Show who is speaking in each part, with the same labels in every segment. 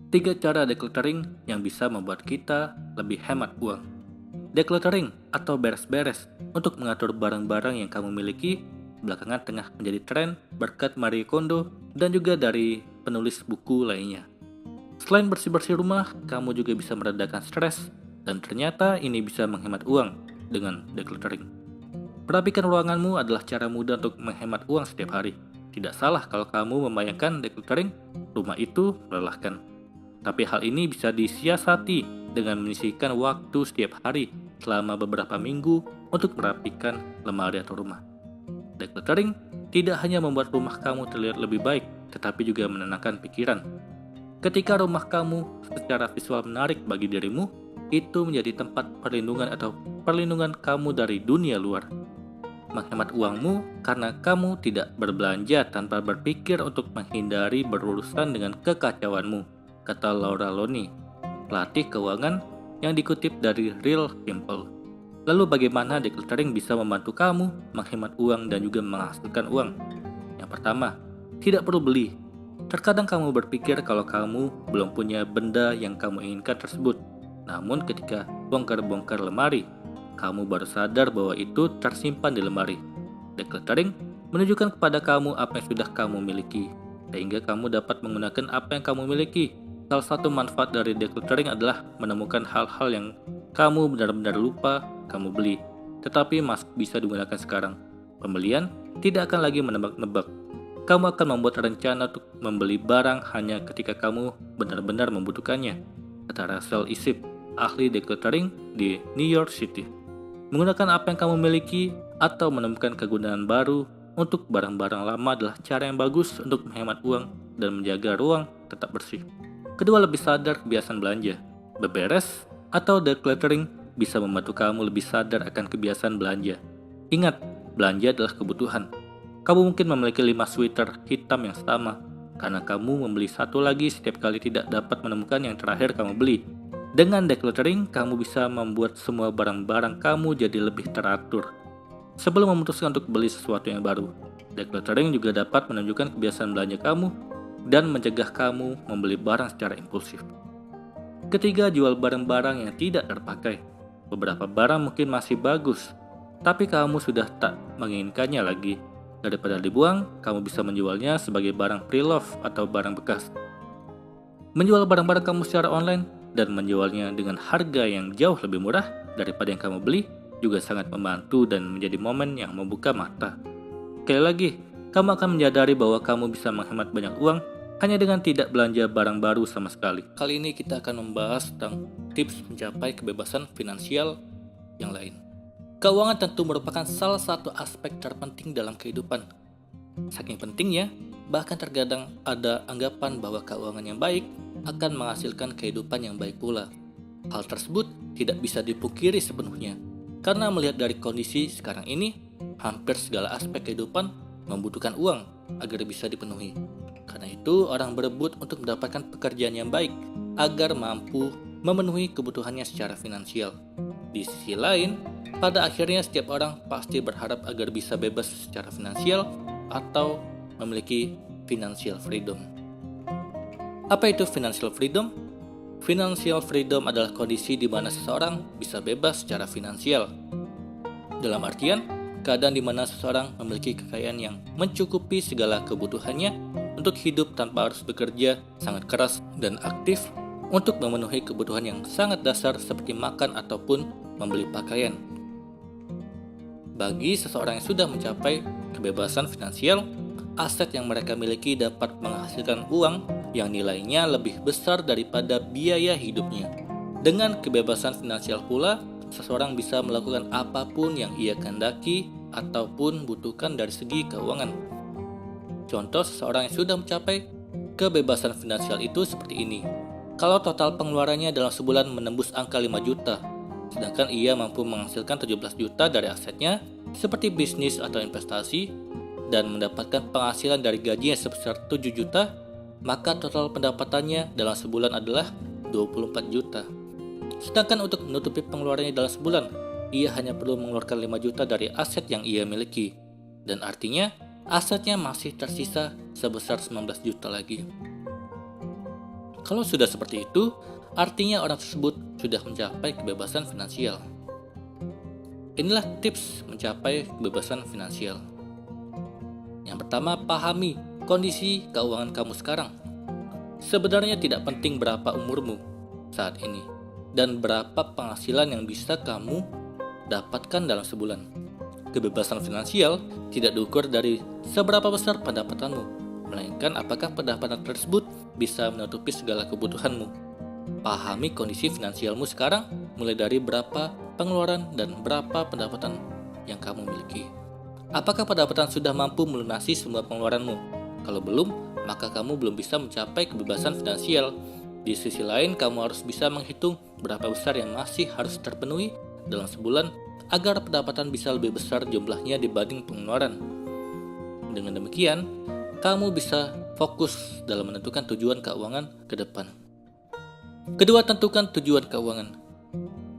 Speaker 1: Tiga cara decluttering yang bisa membuat kita lebih hemat uang. Decluttering atau beres-beres untuk mengatur barang-barang yang kamu miliki belakangan tengah menjadi tren berkat Marie Kondo dan juga dari penulis buku lainnya. Selain bersih-bersih rumah, kamu juga bisa meredakan stres dan ternyata ini bisa menghemat uang dengan decluttering. Merapikan ruanganmu adalah cara mudah untuk menghemat uang setiap hari. Tidak salah kalau kamu membayangkan decluttering rumah itu melelahkan. Tapi hal ini bisa disiasati dengan menyisihkan waktu setiap hari selama beberapa minggu untuk merapikan lemari atau rumah. Decluttering tidak hanya membuat rumah kamu terlihat lebih baik, tetapi juga menenangkan pikiran. Ketika rumah kamu secara visual menarik bagi dirimu, itu menjadi tempat perlindungan atau perlindungan kamu dari dunia luar. Menghemat uangmu karena kamu tidak berbelanja tanpa berpikir untuk menghindari berurusan dengan kekacauanmu, kata Laura Loni, pelatih keuangan yang dikutip dari Real Simple. Lalu bagaimana decluttering bisa membantu kamu menghemat uang dan juga menghasilkan uang? Yang pertama, tidak perlu beli. Terkadang kamu berpikir kalau kamu belum punya benda yang kamu inginkan tersebut. Namun ketika bongkar-bongkar lemari, kamu baru sadar bahwa itu tersimpan di lemari. Decluttering menunjukkan kepada kamu apa yang sudah kamu miliki, sehingga kamu dapat menggunakan apa yang kamu miliki. Salah satu manfaat dari decluttering adalah menemukan hal-hal yang kamu benar-benar lupa kamu beli, tetapi masih bisa digunakan sekarang. Pembelian tidak akan lagi menebak-nebak. Kamu akan membuat rencana untuk membeli barang hanya ketika kamu benar-benar membutuhkannya, kata Russell Isip, ahli decluttering di New York City. Menggunakan apa yang kamu miliki atau menemukan kegunaan baru untuk barang-barang lama adalah cara yang bagus untuk menghemat uang dan menjaga ruang tetap bersih. Kedua, lebih sadar kebiasaan belanja. Beberes atau decluttering bisa membantu kamu lebih sadar akan kebiasaan belanja. Ingat, belanja adalah kebutuhan. Kamu mungkin memiliki 5 sweater hitam yang sama, karena kamu membeli satu lagi setiap kali tidak dapat menemukan yang terakhir kamu beli. Dengan decluttering, kamu bisa membuat semua barang-barang kamu jadi lebih teratur. Sebelum memutuskan untuk beli sesuatu yang baru, decluttering juga dapat menunjukkan kebiasaan belanja kamu dan mencegah kamu membeli barang secara impulsif. Ketiga, jual barang-barang yang tidak terpakai. Beberapa barang mungkin masih bagus, tapi kamu sudah tak menginginkannya lagi. Daripada dibuang, kamu bisa menjualnya sebagai barang pre-love atau barang bekas. Menjual barang-barang kamu secara online dan menjualnya dengan harga yang jauh lebih murah daripada yang kamu beli juga sangat membantu dan menjadi momen yang membuka mata. Sekali lagi, kamu akan menyadari bahwa kamu bisa menghemat banyak uang hanya dengan tidak belanja barang baru sama sekali. Kali ini kita akan membahas tentang tips mencapai kebebasan finansial yang lain. Keuangan tentu merupakan salah satu aspek terpenting dalam kehidupan. Saking pentingnya, bahkan terkadang ada anggapan bahwa keuangan yang baik akan menghasilkan kehidupan yang baik pula. Hal tersebut tidak bisa dipungkiri sepenuhnya, karena melihat dari kondisi sekarang ini, hampir segala aspek kehidupan membutuhkan uang agar bisa dipenuhi. Karena itu, orang berebut untuk mendapatkan pekerjaan yang baik agar mampu memenuhi kebutuhannya secara finansial. Di sisi lain, pada akhirnya setiap orang pasti berharap agar bisa bebas secara finansial atau memiliki financial freedom. Apa itu financial freedom? Financial freedom adalah kondisi di mana seseorang bisa bebas secara finansial. Dalam artian, keadaan di mana seseorang memiliki kekayaan yang mencukupi segala kebutuhannya untuk hidup tanpa harus bekerja sangat keras dan aktif untuk memenuhi kebutuhan yang sangat dasar seperti makan ataupun membeli pakaian. Bagi seseorang yang sudah mencapai kebebasan finansial, aset yang mereka miliki dapat menghasilkan uang yang nilainya lebih besar daripada biaya hidupnya. Dengan kebebasan finansial pula, seseorang bisa melakukan apapun yang ia kehendaki ataupun butuhkan dari segi keuangan. Contoh seseorang yang sudah mencapai kebebasan finansial itu seperti ini. Kalau total pengeluarannya dalam sebulan menembus angka 5 juta, sedangkan ia mampu menghasilkan 17 juta dari asetnya seperti bisnis atau investasi dan mendapatkan penghasilan dari gajinya sebesar 7 juta, maka total pendapatannya dalam sebulan adalah 24 juta. Sedangkan untuk menutupi pengeluarannya dalam sebulan, ia hanya perlu mengeluarkan 5 juta dari aset yang ia miliki, dan artinya asetnya masih tersisa sebesar 19 juta lagi. Kalau sudah seperti itu, artinya orang tersebut sudah mencapai kebebasan finansial. Inilah tips mencapai kebebasan finansial. Yang pertama, pahami kondisi keuangan kamu sekarang. Sebenarnya tidak penting berapa umurmu saat ini dan berapa penghasilan yang bisa kamu dapatkan dalam sebulan. Kebebasan finansial tidak diukur dari seberapa besar pendapatanmu, melainkan apakah pendapatan tersebut bisa menutupi segala kebutuhanmu. Pahami kondisi finansialmu sekarang, mulai dari berapa pengeluaran dan berapa pendapatan yang kamu miliki. Apakah pendapatan sudah mampu melunasi semua pengeluaranmu? Kalau belum, maka kamu belum bisa mencapai kebebasan finansial. Di sisi lain, kamu harus bisa menghitung berapa besar yang masih harus terpenuhi dalam sebulan agar pendapatan bisa lebih besar jumlahnya dibanding pengeluaran. Dengan demikian, kamu bisa fokus dalam menentukan tujuan keuangan ke depan. Kedua, tentukan tujuan keuangan.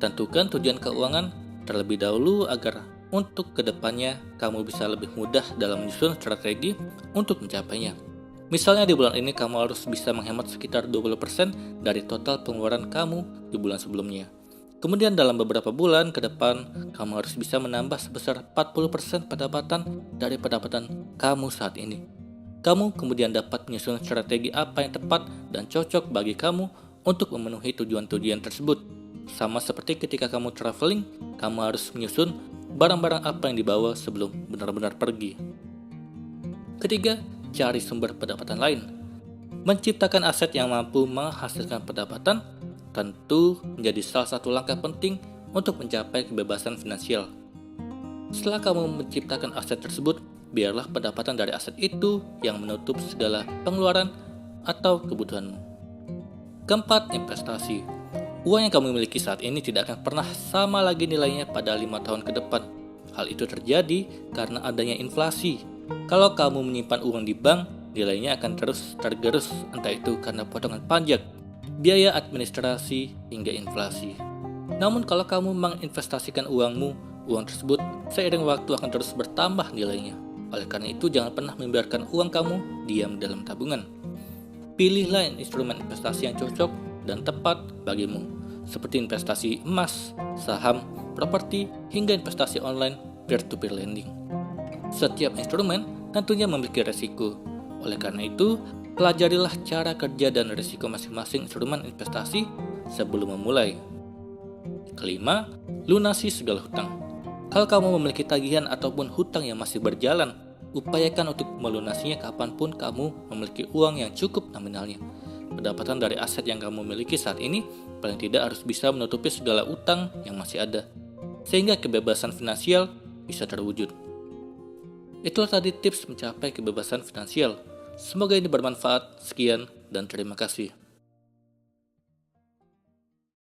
Speaker 1: Tentukan tujuan keuangan terlebih dahulu agar untuk kedepannya kamu bisa lebih mudah dalam menyusun strategi untuk mencapainya. Misalnya di bulan ini kamu harus bisa menghemat sekitar 20% dari total pengeluaran kamu di bulan sebelumnya. Kemudian dalam beberapa bulan ke depan, kamu harus bisa menambah sebesar 40% pendapatan dari pendapatan kamu saat ini. Kamu kemudian dapat menyusun strategi apa yang tepat dan cocok bagi kamu untuk memenuhi tujuan-tujuan tersebut. Sama seperti ketika kamu traveling, kamu harus menyusun barang-barang apa yang dibawa sebelum benar-benar pergi. Ketiga, cari sumber pendapatan lain. Menciptakan aset yang mampu menghasilkan pendapatan tentu menjadi salah satu langkah penting untuk mencapai kebebasan finansial. Setelah kamu menciptakan aset tersebut, biarlah pendapatan dari aset itu yang menutup segala pengeluaran atau kebutuhanmu. Keempat, investasi. Uang yang kamu miliki saat ini tidak akan pernah sama lagi nilainya pada 5 tahun ke depan. Hal itu terjadi karena adanya inflasi. Kalau kamu menyimpan uang di bank, nilainya akan terus tergerus, entah itu karena potongan pajak, biaya administrasi, hingga inflasi. Namun kalau kamu menginvestasikan uangmu, uang tersebut seiring waktu akan terus bertambah nilainya. Oleh karena itu, jangan pernah membiarkan uang kamu diam dalam tabungan. Pilihlah instrumen investasi yang cocok dan tepat bagimu, seperti investasi emas, saham, properti, hingga investasi online peer-to-peer lending. Setiap instrumen tentunya memiliki resiko. Oleh karena itu, pelajarilah cara kerja dan risiko masing-masing instrumen investasi sebelum memulai. Kelima, lunasi segala hutang. Kalau kamu memiliki tagihan ataupun hutang yang masih berjalan, upayakan untuk melunasinya kapanpun kamu memiliki uang yang cukup nominalnya. Pendapatan dari aset yang kamu miliki saat ini paling tidak harus bisa menutupi segala utang yang masih ada, sehingga kebebasan finansial bisa terwujud. Itulah tadi tips mencapai kebebasan finansial. Semoga ini bermanfaat. Sekian dan terima kasih.